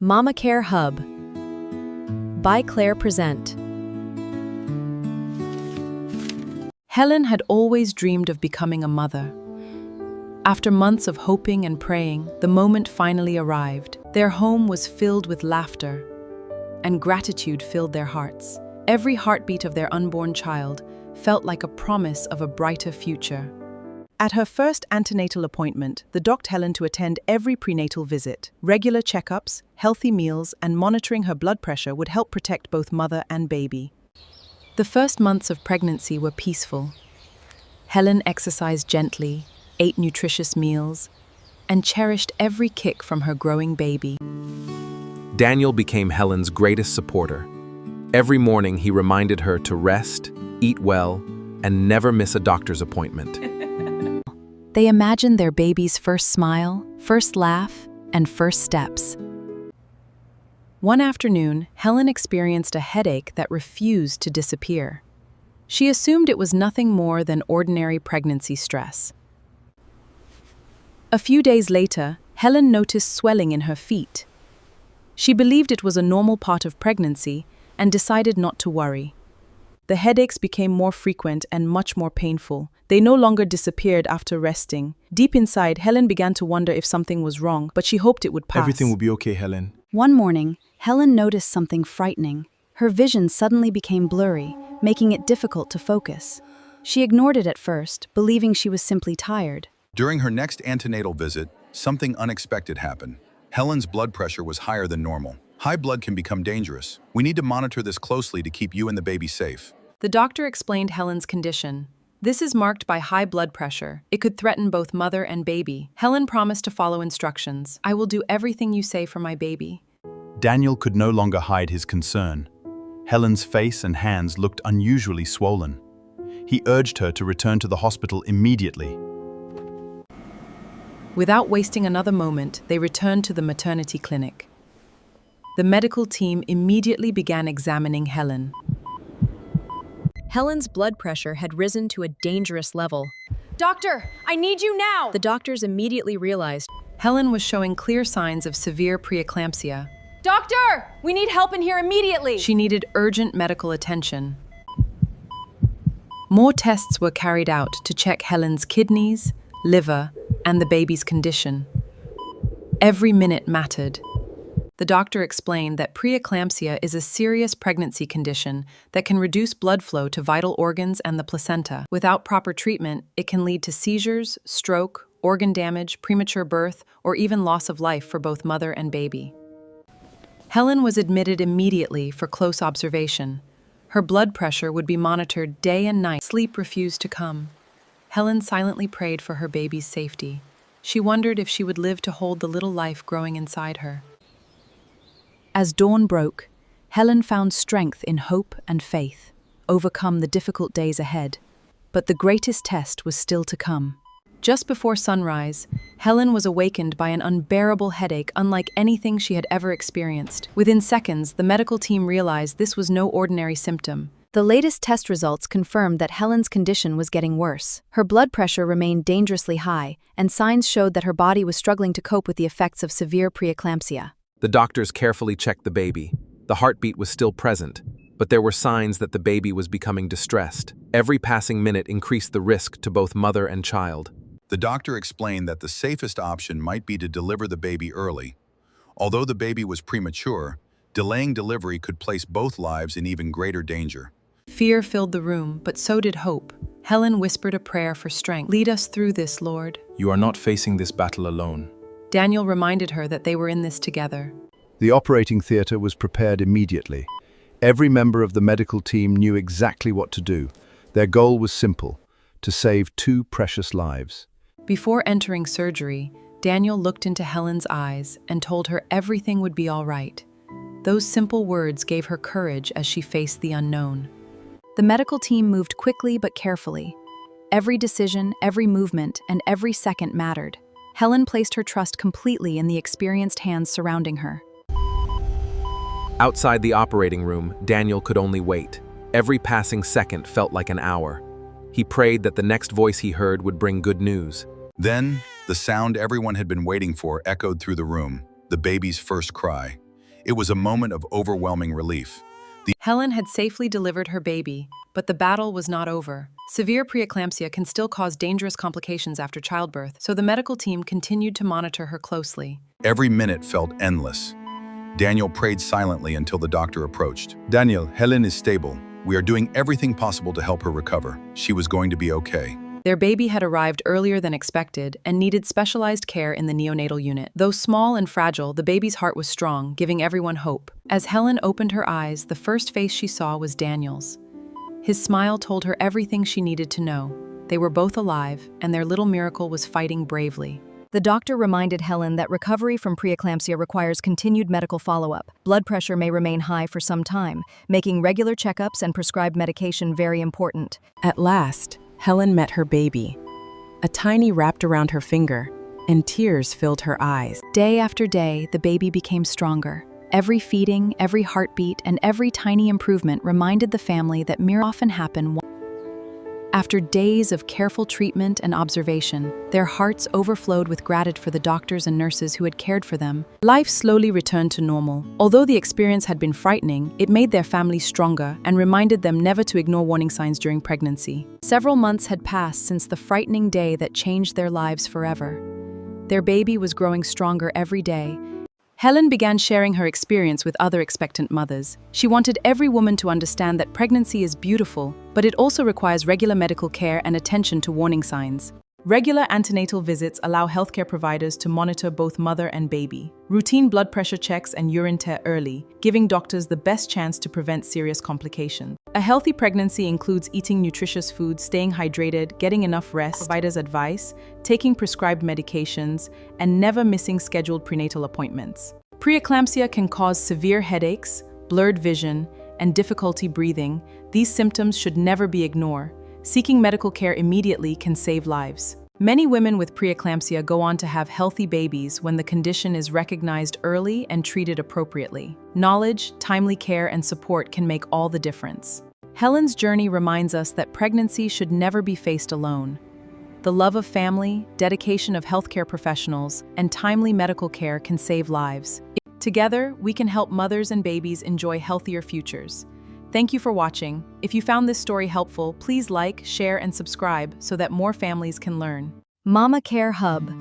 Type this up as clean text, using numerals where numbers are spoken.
Mama Care Hub by Clare present. Helen had always dreamed of becoming a mother. After months of hoping and praying, the moment finally arrived. Their home was filled with laughter, and gratitude filled their hearts. Every heartbeat of their unborn child felt like a promise of a brighter future. At her first antenatal appointment, the doctor Helen to attend every prenatal visit. Regular checkups, healthy meals, and monitoring her blood pressure would help protect both mother and baby. The first months of pregnancy were peaceful. Helen exercised gently, ate nutritious meals, and cherished every kick from her growing baby. Daniel became Helen's greatest supporter. Every morning he reminded her to rest, eat well, and never miss a doctor's appointment. They imagined their baby's first smile, first laugh, and first steps. One afternoon, Helen experienced a headache that refused to disappear. She assumed it was nothing more than ordinary pregnancy stress. A few days later, Helen noticed swelling in her feet. She believed it was a normal part of pregnancy and decided not to worry. The headaches became more frequent and much more painful. They no longer disappeared after resting. Deep inside, Helen began to wonder if something was wrong, but she hoped it would pass. Everything will be okay, Helen. One morning, Helen noticed something frightening. Her vision suddenly became blurry, making it difficult to focus. She ignored it at first, believing she was simply tired. During her next antenatal visit, something unexpected happened. Helen's blood pressure was higher than normal. High blood can become dangerous. We need to monitor this closely to keep you and the baby safe. The doctor explained Helen's condition. This is marked by high blood pressure. It could threaten both mother and baby. Helen promised to follow instructions. I will do everything you say for my baby. Daniel could no longer hide his concern. Helen's face and hands looked unusually swollen. He urged her to return to the hospital immediately. Without wasting another moment, they returned to the maternity clinic. The medical team immediately began examining Helen. Helen's blood pressure had risen to a dangerous level. Doctor, I need you now! The doctors immediately realized Helen was showing clear signs of severe preeclampsia. Doctor! We need help in here immediately! She needed urgent medical attention. More tests were carried out to check Helen's kidneys, liver, and the baby's condition. Every minute mattered. The doctor explained that preeclampsia is a serious pregnancy condition that can reduce blood flow to vital organs and the placenta. Without proper treatment, it can lead to seizures, stroke, organ damage, premature birth, or even loss of life for both mother and baby. Helen was admitted immediately for close observation. Her blood pressure would be monitored day and night. Sleep refused to come. Helen silently prayed for her baby's safety. She wondered if she would live to hold the little life growing inside her. As dawn broke, Helen found strength in hope and faith, overcome the difficult days ahead. But the greatest test was still to come. Just before sunrise, Helen was awakened by an unbearable headache unlike anything she had ever experienced. Within seconds, the medical team realized this was no ordinary symptom. The latest test results confirmed that Helen's condition was getting worse. Her blood pressure remained dangerously high, and signs showed that her body was struggling to cope with the effects of severe preeclampsia. The doctors carefully checked the baby. The heartbeat was still present, but there were signs that the baby was becoming distressed. Every passing minute increased the risk to both mother and child. The doctor explained that the safest option might be to deliver the baby early. Although the baby was premature, delaying delivery could place both lives in even greater danger. Fear filled the room, but so did hope. Helen whispered a prayer for strength. Lead us through this, Lord. You are not facing this battle alone. Daniel reminded her that they were in this together. The operating theatre was prepared immediately. Every member of the medical team knew exactly what to do. Their goal was simple: to save 2 precious lives. Before entering surgery, Daniel looked into Helen's eyes and told her everything would be all right. Those simple words gave her courage as she faced the unknown. The medical team moved quickly but carefully. Every decision, every movement, and every second mattered. Helen placed her trust completely in the experienced hands surrounding her. Outside the operating room, Daniel could only wait. Every passing second felt like an hour. He prayed that the next voice he heard would bring good news. Then, the sound everyone had been waiting for echoed through the room, the baby's first cry. It was a moment of overwhelming relief. Helen had safely delivered her baby, but the battle was not over. Severe preeclampsia can still cause dangerous complications after childbirth, so the medical team continued to monitor her closely. Every minute felt endless. Daniel prayed silently until the doctor approached. "Daniel, Helen is stable. We are doing everything possible to help her recover. She was going to be okay." Their baby had arrived earlier than expected and needed specialized care in the neonatal unit. Though small and fragile, the baby's heart was strong, giving everyone hope. As Helen opened her eyes, the first face she saw was Daniel's. His smile told her everything she needed to know. They were both alive, and their little miracle was fighting bravely. The doctor reminded Helen that recovery from preeclampsia requires continued medical follow-up. Blood pressure may remain high for some time, making regular checkups and prescribed medication very important. At last, Helen met her baby. A tiny wrapped around her finger, and tears filled her eyes. Day after day, the baby became stronger. Every feeding, every heartbeat, and every tiny improvement reminded the family that miracles often happen. After days of careful treatment and observation, their hearts overflowed with gratitude for the doctors and nurses who had cared for them. Life slowly returned to normal. Although the experience had been frightening, it made their family stronger and reminded them never to ignore warning signs during pregnancy. Several months had passed since the frightening day that changed their lives forever. Their baby was growing stronger every day. Helen began sharing her experience with other expectant mothers. She wanted every woman to understand that pregnancy is beautiful, but it also requires regular medical care and attention to warning signs. Regular antenatal visits allow healthcare providers to monitor both mother and baby. Routine blood pressure checks and urine tests early, giving doctors the best chance to prevent serious complications. A healthy pregnancy includes eating nutritious food, staying hydrated, getting enough rest, providers' advice, taking prescribed medications, and never missing scheduled prenatal appointments. Preeclampsia can cause severe headaches, blurred vision, and difficulty breathing. These symptoms should never be ignored. Seeking medical care immediately can save lives. Many women with preeclampsia go on to have healthy babies when the condition is recognized early and treated appropriately. Knowledge, timely care, and support can make all the difference. Helen's journey reminds us that pregnancy should never be faced alone. The love of family, dedication of healthcare professionals, and timely medical care can save lives. Together, we can help mothers and babies enjoy healthier futures. Thank you for watching. If you found this story helpful, please like, share, and subscribe so that more families can learn. Mama Care Hub,